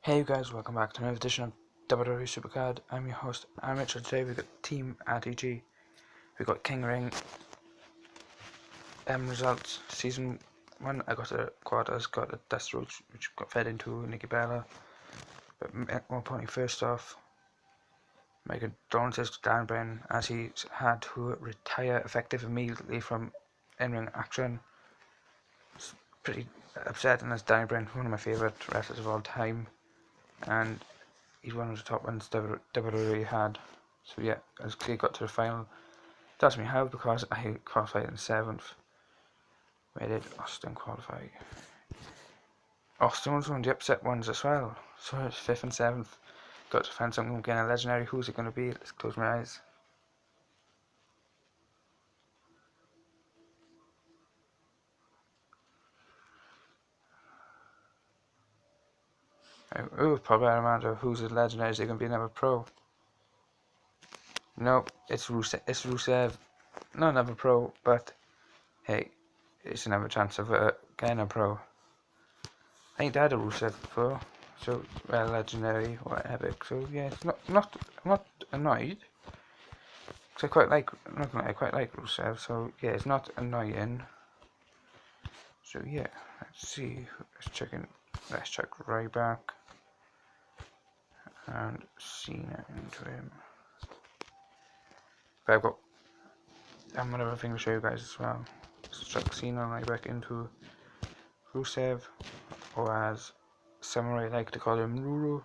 Hey you guys, welcome back to another edition of WWE SUPERCARD. I'm your host, I'm Richard. Today we've got Team RTG, we've got King Ring results. Season 1, I got the quarters, got the Dust Roach, which got fed into Nikki Bella. But more importantly, first off, my condolences to Dan Bryan as he had to retire effective immediately from in-ring action. It's pretty upsetting as Dan Bryan, one of my favourite wrestlers of all time, and he's one of the top ones WWE had. So yeah, as he got to the final, that's me how, because I qualified in 7th. Where did Austin qualify? Austin was one of the upset ones as well. So it's 5th and 7th. Got to find something again, a legendary. Who's it going to be? Let's close my eyes. Oh, probably Armando. Who's a legendary? Is it going to be another pro? No, it's Rusev. It's Rusev. No, another pro, but hey, it's another chance of getting a pro. I ain't had a Rusev before, so well, legendary or epic. So yeah, it's I'm not annoyed. Cause I quite like Rusev. So yeah, it's not annoying. So yeah, let's see. Let's check Ryback and Cena into him. But I've got another thing to show you guys as well. Let's check Cena and Ryback into Rusev, or as Samurai like to call him, Ruru.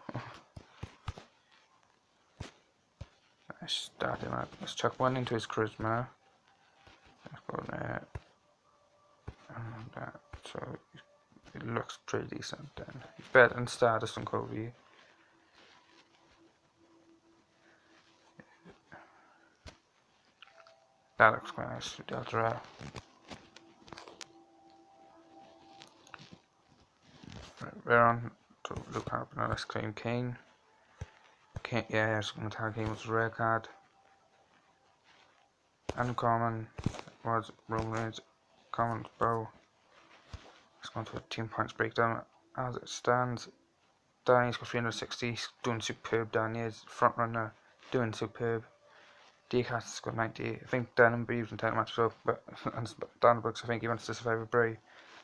Let's start him out. Let's chuck one into his charisma. Let's go there. And that. So it looks pretty decent then. He's better than Stardust and Kobe. That looks quite nice. Delta. We're on to look up now. Let's claim Kane. Yeah, it's going to tag him with a rare card. Uncommon was Roman Reigns. Common Bow. Let's go into a team points breakdown as it stands. Danny's got 360. He's doing superb. Danny is front runner, doing superb. D-Cat's got 90. I think Dan and Breeves in title match as well, but Dan Brooks, I think he wants to survive with Bray.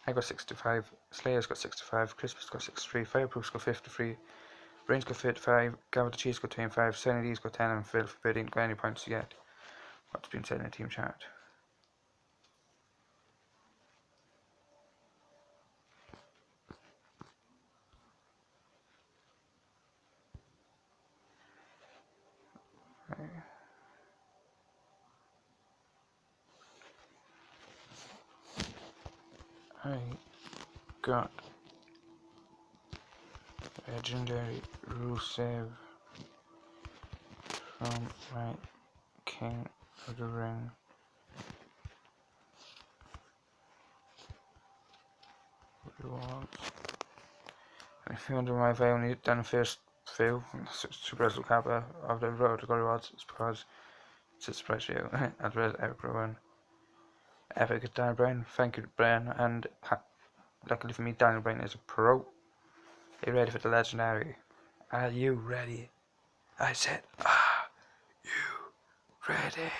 I got 65. Slayer's got 65. Crisp's got 63. Fireproof's got 53. Brain's got 35. Gavin the Cheese got 25. Sanity's got 10, and Phil 13. Got any points yet? What's been said in the team chat? I got legendary Rusev from my King of the Ring. Rewards. And if you wonder why I've only done the first few, Super Wrestle Kappa of the road to go rewards, it's because it's a surprise for you. I'd read everyone. Epic Daniel Bryan, thank you Bryan, and luckily for me, Daniel Bryan is a pro. Are you ready for the legendary? Are you ready? I said, are you ready?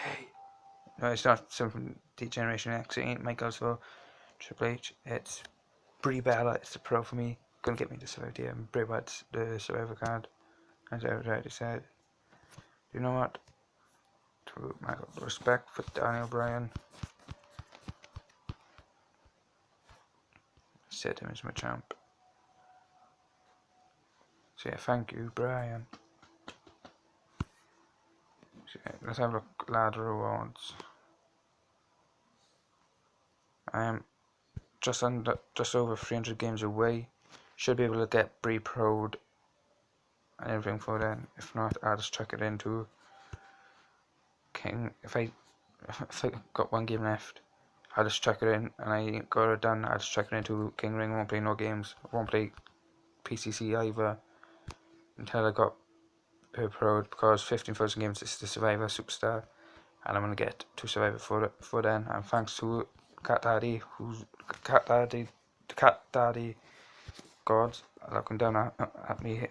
No, it's not some from D-Generation X, it ain't Michaels for Triple H, it's Brie Bella, it's the pro for me. Gonna get me the Survivor here, and Bray Wyatt's the Survivor card, as I already said. You know what? To my respect for Daniel Bryan, set him as my champ. So yeah, thank you, Bryan. So yeah, let's have a look at ladder rewards. I am just over 300 games away. Should be able to get Brie Pro'd and everything for then. If not, I'll just chuck it into King. If I got one game left, I'll just chuck it in, and I ain't got it done. I'll just chuck it into King Ring. Won't play no games. Won't play PCC either until I got her Pro'd, because 15,000 games is the Survivor Superstar, and I'm gonna get to Survivor for then. And thanks to Cat Daddy, gods looking down at me,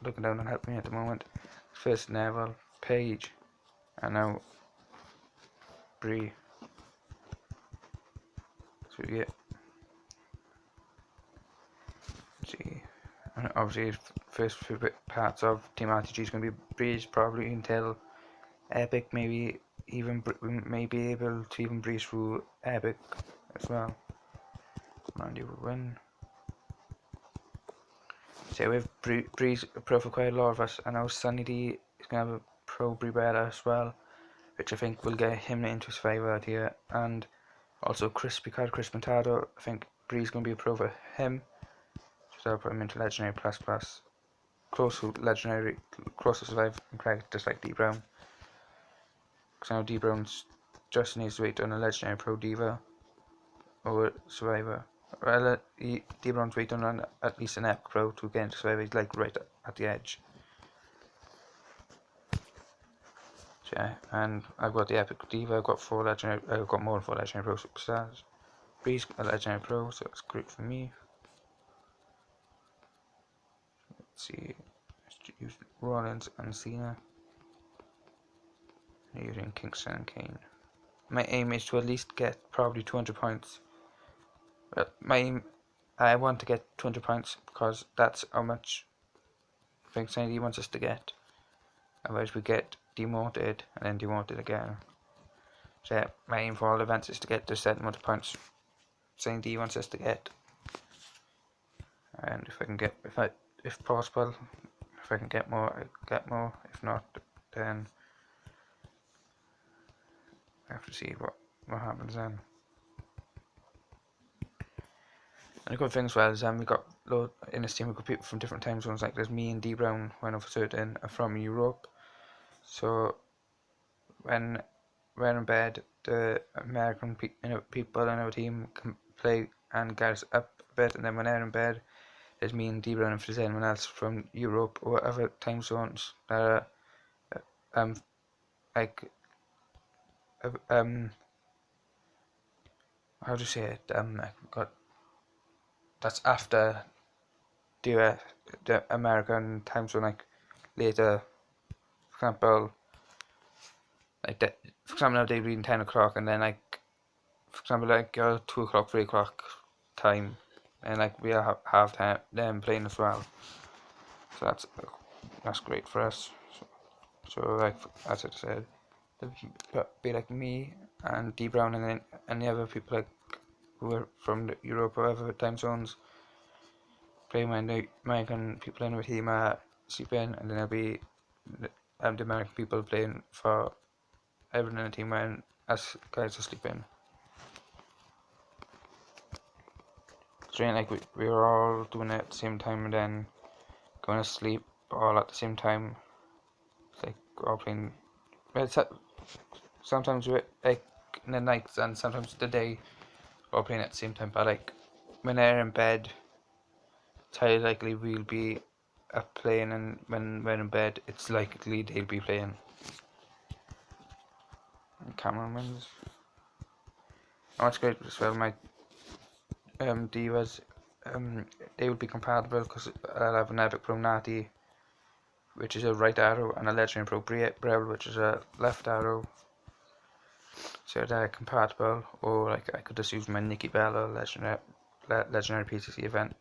looking down and helping me at the moment. First Neville, Paige, and now Bree. So we get, see, and obviously first few parts of Team RTG is going to be Breeze probably until Epic, maybe even may be able to even breeze through Epic as well. Randy will win. So we have Breeze pro for quite a lot of us. I know Sunny D is going to have a pro Bree better as well, which I think will get him into Survivor here. And also Chris Montado, I think Bree's going to be a pro for him. So I'll put him into Legendary plus plus. Close to Legendary, close to Survivor and Craig, just like D Brown. Because now D Brown's just needs to wait on a Legendary Pro Diva or Survivor. Well, D Brown's waiting on at least an Epic Pro to get into Survivor. He's like right at the edge. So, yeah, and I've got the Epic Diva. I've got more than 4 Legendary Pro Superstars. Breeze a Legendary Pro, so that's great for me. Let's see, let's use Rollins and Cena. Using Kingston and Kane. My aim is to at least get probably 200 points. Well, my aim, I want to get 200 points because that's how much Kingston he wants us to get. Otherwise we get demoted and then demoted again. So yeah, my aim for all events is to get the set amount of points Saint D wants us to get. And if I can get, if possible, if I can get more, I get more. If not, then I have to see what happens then. And the good thing as well is we got in this team we got people from different time zones. Like there's me and D Brown when I'm certain are from Europe. So when we're in bed, the American people in our team can play and get us up a bit, and then when they're in bed, there's me and D Brown, and if there's anyone else from Europe or other time zones that are like how do you say it? That's after the American time zone, like later. For example, now they're reading 10 o'clock, and then like, for example, like 2 o'clock, 3 o'clock time, and like we have them playing as well. So that's great for us. So like as I said, be like me and D Brown, and then any other people like who are from Europe or other time zones play when the American people in our team sleep in, and then there'll be the American people playing for everyone in the team when us guys are sleeping. So like we were all doing it at the same time and then going to sleep all at the same time. It's like we're all playing. Sometimes we're like in the nights and sometimes the day we're all playing at the same time. But like when they're in bed, it's highly likely we'll be up playing, and when we're in bed, it's likely they'll be playing. And Cameron wins. Oh, that's great as well. My divas, they will be compatible because I'll have an Epic Pro Nati, which is a right arrow, and a Legendary Pro Breville, which is a left arrow. So they're compatible. Or like I could just use my Nikki Bella Legendary PCC event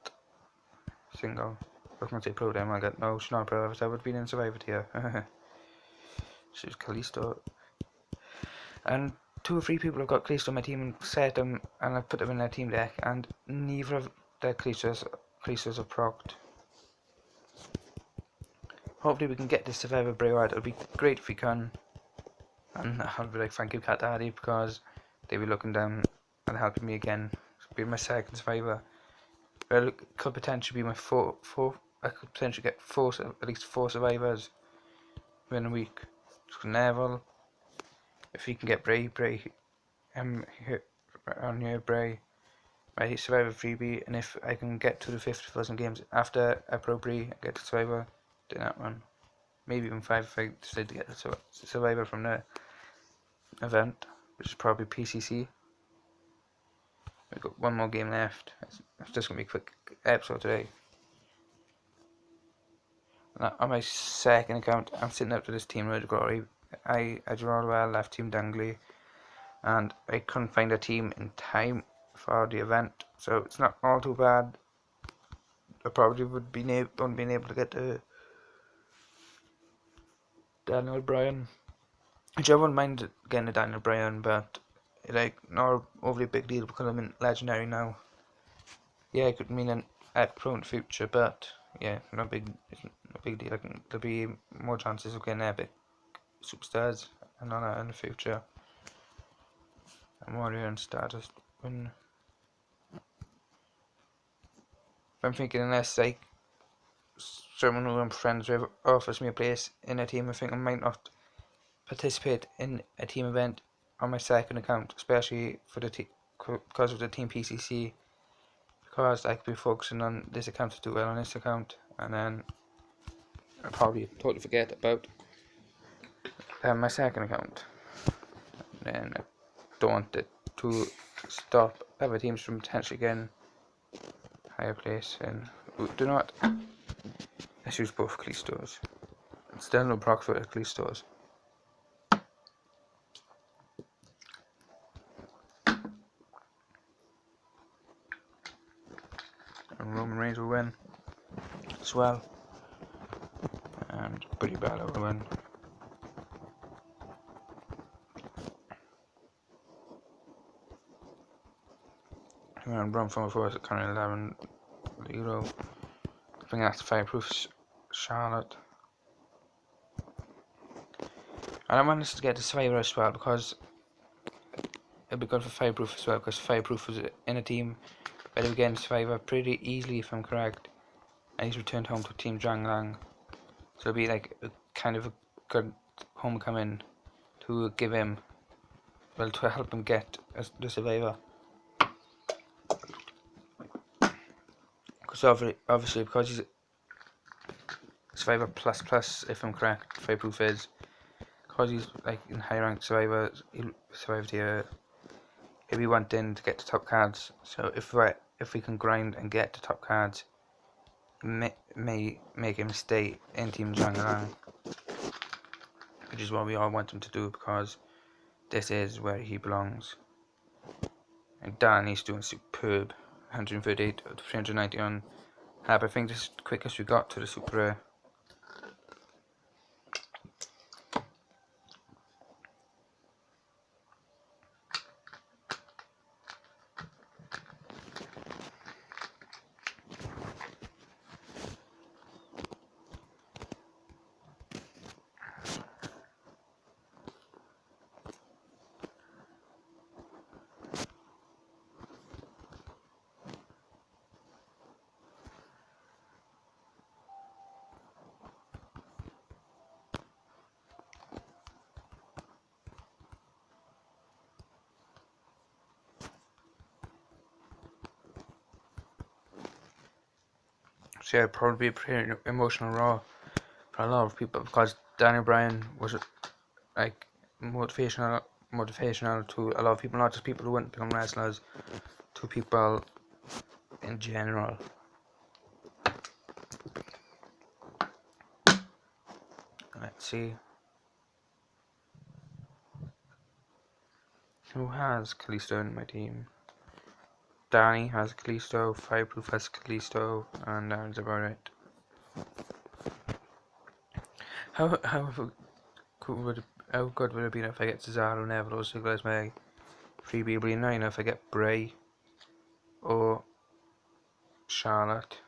single. I was going to say pro then, I got no, she's not a pro, I would have been in Survivor here. She's Callisto. And 2 or 3 people have got Callisto on my team and set them, and I've put them in their team deck, and neither of their Callistos have procced. Hopefully we can get this Survivor Bray out. It'll be great if we can. And I'll be like, thank you Cat Daddy, because they'll be looking down and helping me again. It'll be my second Survivor. Well, it could potentially be my I could potentially get at least 4 survivors within a week. So Neville, if he can get Bray, here, on here, Bray, my Survivor freebie, and if I can get to the 50,000 games after I pro Bray and get to Survivor, then that one. Maybe even 5 if I decide to get the Survivor from the event, which is probably PCC. We've got 1 more game left. It's just going to be a quick episode today. On my second account, I'm sitting up to this Team Road to Glory. I drew well, left Team Dungley, and I couldn't find a team in time for the event, so it's not all too bad. I probably wouldn't been able to get to Daniel Bryan, which I wouldn't mind getting a Daniel Bryan, but like not overly big deal because I'm in Legendary now. Yeah, it could mean an epic in the future, but yeah, no big deal. There'll be more chances of getting epic superstars and all that in the future. And warrior and status. If I'm thinking, unless like someone who I'm friends with offers me a place in a team, I think I might not participate in a team event on my second account, especially for the because of the Team PCC, because I could be focusing on this account to do well on this account, and then I'll probably totally forget about my second account. And I don't want it to stop other teams from potentially getting higher place. And do not. Let's use both Callistos. Still no proc for Callistos. And Roman Reigns will win as well. And Brie Bella will win. And Braun from before is at current 11 euro. I think that's Fireproof Charlotte. And I managed to get the Survivor as well because it'd be good for Fireproof as well, because Fireproof was in a team where they were getting Survivor pretty easily, if I'm correct. And he's returned home to Team Zhang Lang. So it'd be like a kind of a good homecoming to give him, well, to help him get the Survivor. Because obviously, because he's Survivor plus, if I'm correct, Fireproof is. Because he's like in high ranked Survivor, he'll survive the he'll be wanting to get to top cards. So if we can grind and get to top cards, may make him stay in Team Zhang, which is what we all want him to do, because this is where he belongs. And Danny's doing superb, 138 out of 390 on Hab. I think this is the quickest we got to the super rare. So yeah, it'd probably be a pretty emotional Raw for a lot of people, because Daniel Bryan was like motivational to a lot of people, not just people who wouldn't become wrestlers, to people in general. Let's see. Who has Kalisto in my team? Danny has Kalisto, Fireproof has Kalisto, and that's about it. How good would it be if I get Cesaro, Neville, or Ziggler as my freebie? It'll be 9 if I get Bray or Charlotte.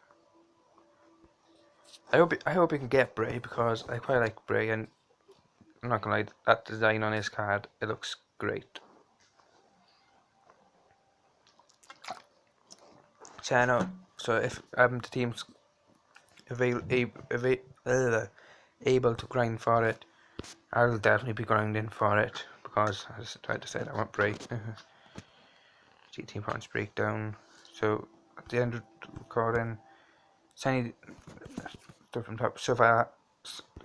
I hope we can get Bray, because I quite like Bray, and I'm not gonna lie, that design on his card, it looks great. So I know. So if the team's able to grind for it, I'll definitely be grinding for it, because I just tried to say that I want Bray. See team points breakdown. So at the end of the recording, Sunny stuff from top. So far,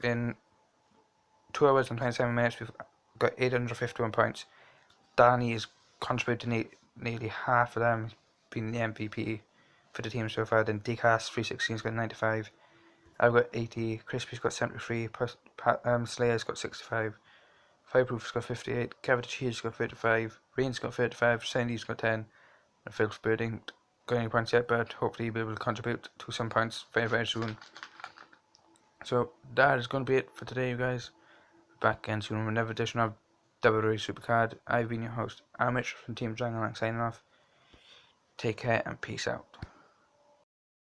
in 2 hours and 27 minutes, we've got 851 points. Danny is contributing nearly half of them, being the MVP for the team so far. Then DCast 316 has got 95. I've got 80, Crispy's got 73, Slayer's got 65, Fireproof's got 58, Cavitacheer's got 35, Rain's got 35, Sandy's got 10, and Phil's Birding got any points yet, but hopefully he'll be able to contribute to some points very, very soon. So that is going to be it for today, you guys. Back again soon with another edition of WWE SUPERCARD. I've been your host, Amish from Team RTG and I, signing off. Take care and peace out.